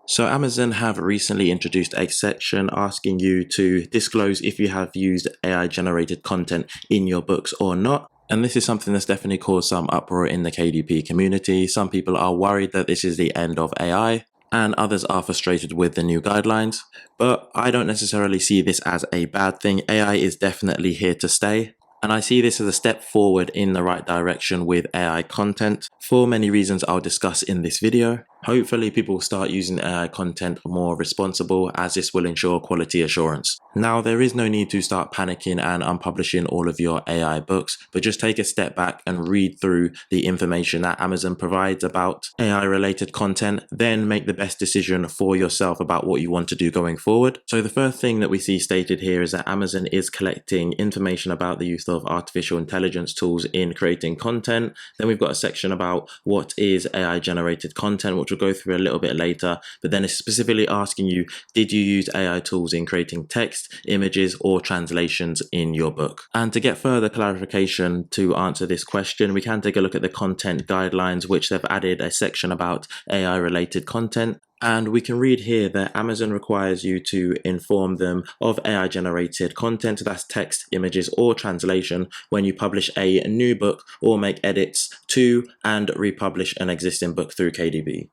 So Amazon have recently introduced a section asking you to disclose if you have used AI generated content in your books or not. And this is something that's definitely caused some uproar in the KDP community. Some people are worried that this is the end of AI, and others are frustrated with the new guidelines. But I don't necessarily see this as a bad thing. AI is definitely here to stay. And I see this as a step forward in the right direction with AI content for many reasons I'll discuss in this video. Hopefully people will start using AI content more responsible, as this will ensure quality assurance. Now, there is no need to start panicking and unpublishing all of your AI books, but just take a step back and read through the information that Amazon provides about AI related content, then make the best decision for yourself about what you want to do going forward. So the first thing that we see stated here is that Amazon is collecting information about the use of artificial intelligence tools in creating content. Then we've got a section about what is AI generated content, which we'll go through a little bit later, but then it's specifically asking you, did you use AI tools in creating text, images, or translations in your book? And to get further clarification to answer this question, we can take a look at the content guidelines, which they've added a section about AI related content. And we can read here that Amazon requires you to inform them of AI generated content, that's text, images, or translation, when you publish a new book or make edits to and republish an existing book through KDP.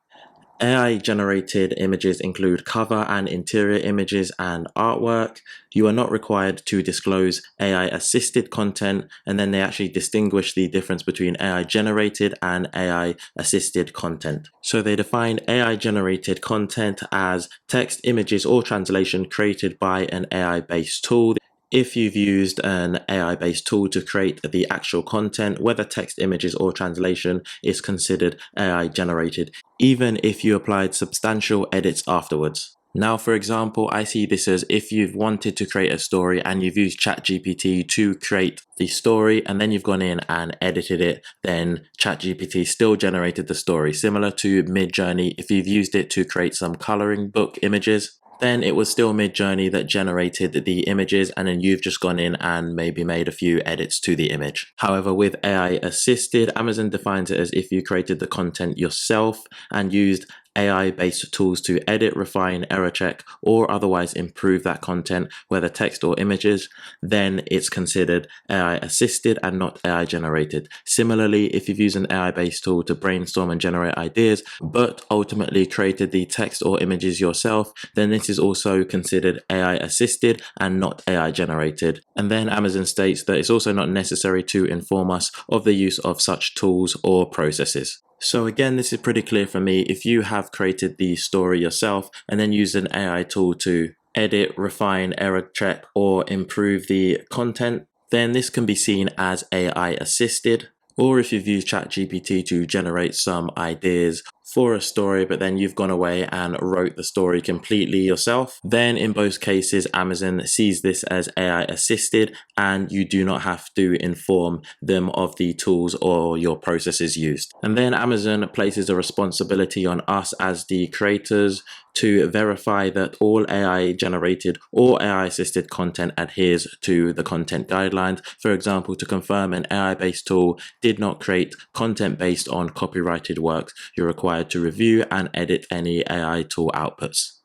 AI generated images include cover and interior images and artwork. You are not required to disclose AI assisted content, and then they actually distinguish the difference between AI generated and AI assisted content. So they define AI generated content as text, images, or translation created by an AI based tool. If you've used an AI-based tool to create the actual content, whether text, images, or translation is considered AI-generated, even if you applied substantial edits afterwards. Now, for example, I see this as if you've wanted to create a story and you've used ChatGPT to create the story, and then you've gone in and edited it, then ChatGPT still generated the story. Similar to Midjourney, if you've used it to create some coloring book images, then it was still Midjourney that generated the images, and then you've just gone in and maybe made a few edits to the image. However, with AI assisted, Amazon defines it as if you created the content yourself and used AI-based tools to edit, refine, error check, or otherwise improve that content, whether text or images, then it's considered AI-assisted and not AI-generated. Similarly, if you've used an AI-based tool to brainstorm and generate ideas, but ultimately created the text or images yourself, then this is also considered AI-assisted and not AI-generated. And then Amazon states that it's also not necessary to inform us of the use of such tools or processes. So again, this is pretty clear for me. If you have created the story yourself and then used an AI tool to edit, refine, error check, or improve the content, then this can be seen as AI assisted. Or if you've used ChatGPT to generate some ideas for a story, but then you've gone away and wrote the story completely yourself, then in both cases, Amazon sees this as AI assisted and you do not have to inform them of the tools or your processes used. And then Amazon places a responsibility on us as the creators to verify that all AI generated or AI assisted content adheres to the content guidelines. For example, to confirm an AI based tool did not create content based on copyrighted works, you're required to review and edit any AI tool outputs.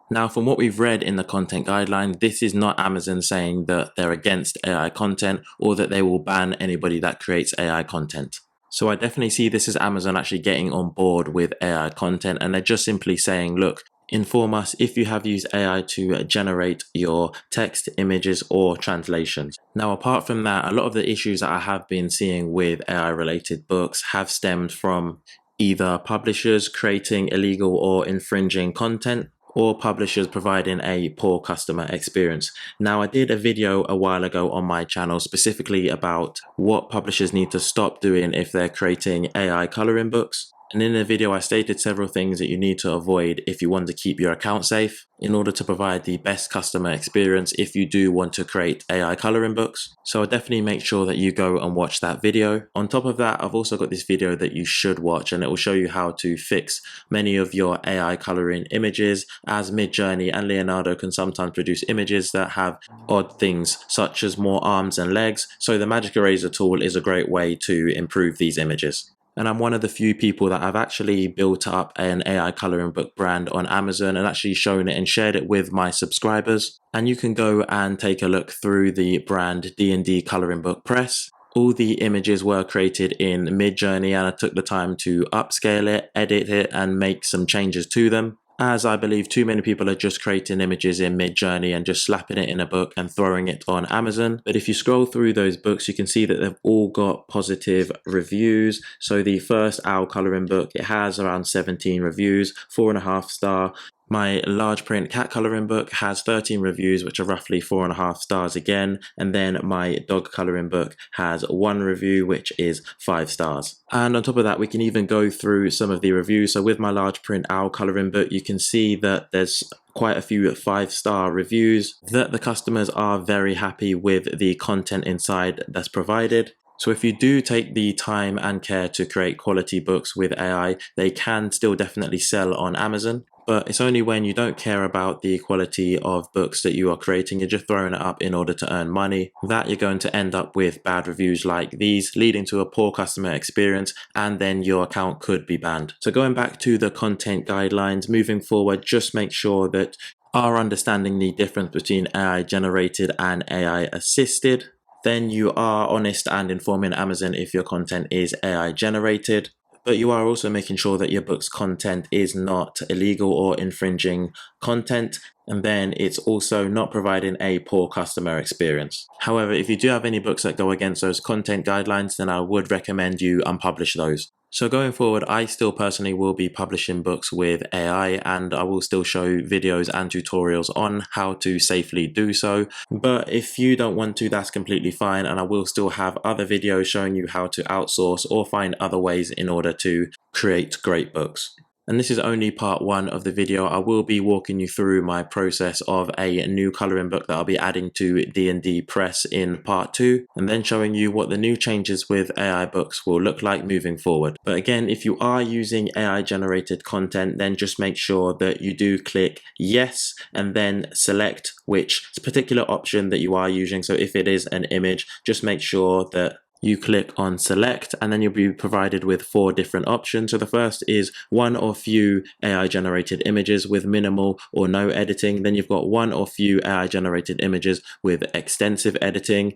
Now, from what we've read in the content guideline, this is not Amazon saying that they're against AI content or that they will ban anybody that creates AI content. So I definitely see this as Amazon actually getting on board with AI content, and they're just simply saying, look, inform us if you have used AI to generate your text, images, or translations. Now, apart from that, a lot of the issues that I have been seeing with AI related books have stemmed from either publishers creating illegal or infringing content, or publishers providing a poor customer experience. Now, I did a video a while ago on my channel specifically about what publishers need to stop doing if they're creating AI coloring books. And in the video, I stated several things that you need to avoid if you want to keep your account safe in order to provide the best customer experience if you do want to create AI coloring books. So I'll definitely make sure that you go and watch that video. On top of that, I've also got this video that you should watch, and it will show you how to fix many of your AI coloring images, as Midjourney and Leonardo can sometimes produce images that have odd things such as more arms and legs. So the Magic Eraser tool is a great way to improve these images. And I'm one of the few people that have actually built up an AI coloring book brand on Amazon and actually shown it and shared it with my subscribers. And you can go and take a look through the brand D&D Coloring Book Press. All the images were created in Midjourney, and I took the time to upscale it, edit it, and make some changes to them, as I believe too many people are just creating images in Midjourney and just slapping it in a book and throwing it on Amazon. But if you scroll through those books, you can see that they've all got positive reviews. So the first Owl coloring book, it has around 17 reviews, 4.5 star. My large print cat coloring book has 13 reviews, which are roughly 4.5 stars again. And then my dog coloring book has 1 review, which is 5 stars. And on top of that, we can even go through some of the reviews. So with my large print owl coloring book, you can see that there's quite a few 5-star reviews, that the customers are very happy with the content inside that's provided. So if you do take the time and care to create quality books with AI, they can still definitely sell on Amazon. But it's only when you don't care about the quality of books that you are creating, you're just throwing it up in order to earn money, that you're going to end up with bad reviews like these, leading to a poor customer experience, and then your account could be banned. So going back to the content guidelines, moving forward, just make sure that you are understanding the difference between AI generated and AI assisted. Then you are honest and informing Amazon if your content is AI generated. But you are also making sure that your book's content is not illegal or infringing content, and then it's also not providing a poor customer experience. However, if you do have any books that go against those content guidelines, then I would recommend you unpublish those. So going forward, I still personally will be publishing books with AI, and I will still show videos and tutorials on how to safely do so. But if you don't want to, that's completely fine, and I will still have other videos showing you how to outsource or find other ways in order to create great books. And this is only part 1 of the video. I will be walking you through my process of a new coloring book that I'll be adding to D&D Press in part 2, and then showing you what the new changes with AI books will look like moving forward. But again, if you are using AI generated content, then just make sure that you do click yes and then select which particular option that you are using. So if it is an image, just make sure that you click on select, and then you'll be provided with 4 different options. So the first is one or few AI generated images with minimal or no editing. Then you've got one or few AI generated images with extensive editing.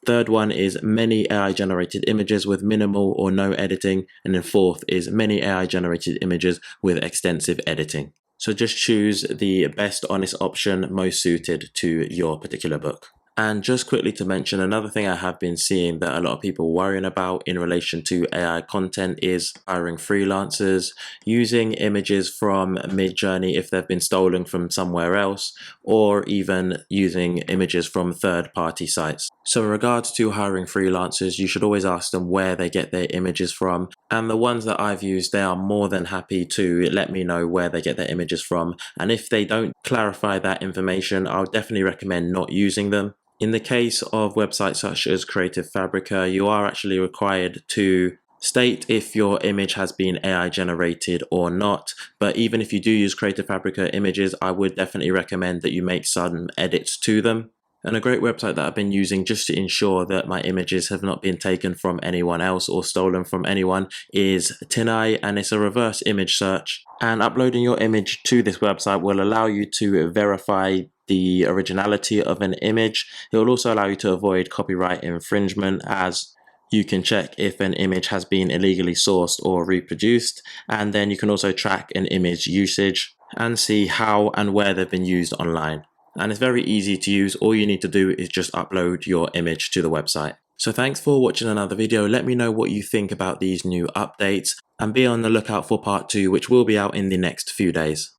Third one is many AI generated images with minimal or no editing. And then fourth is many AI generated images with extensive editing. So just choose the best honest option most suited to your particular book. And just quickly to mention, another thing I have been seeing that a lot of people worrying about in relation to AI content is hiring freelancers, using images from Midjourney if they've been stolen from somewhere else, or even using images from third-party sites. So in regards to hiring freelancers, you should always ask them where they get their images from. And the ones that I've used, they are more than happy to let me know where they get their images from. And if they don't clarify that information, I'll definitely recommend not using them. In the case of websites such as Creative Fabrica, you are actually required to state if your image has been AI generated or not. But even if you do use Creative Fabrica images, I would definitely recommend that you make some edits to them. And a great website that I've been using just to ensure that my images have not been taken from anyone else or stolen from anyone is Tineye, and it's a reverse image search. And uploading your image to this website will allow you to verify the originality of an image. It will also allow you to avoid copyright infringement, as you can check if an image has been illegally sourced or reproduced. And then you can also track an image usage and see how and where they've been used online. And it's very easy to use. All you need to do is just upload your image to the website. So thanks for watching another video. Let me know what you think about these new updates, and be on the lookout for part 2, which will be out in the next few days.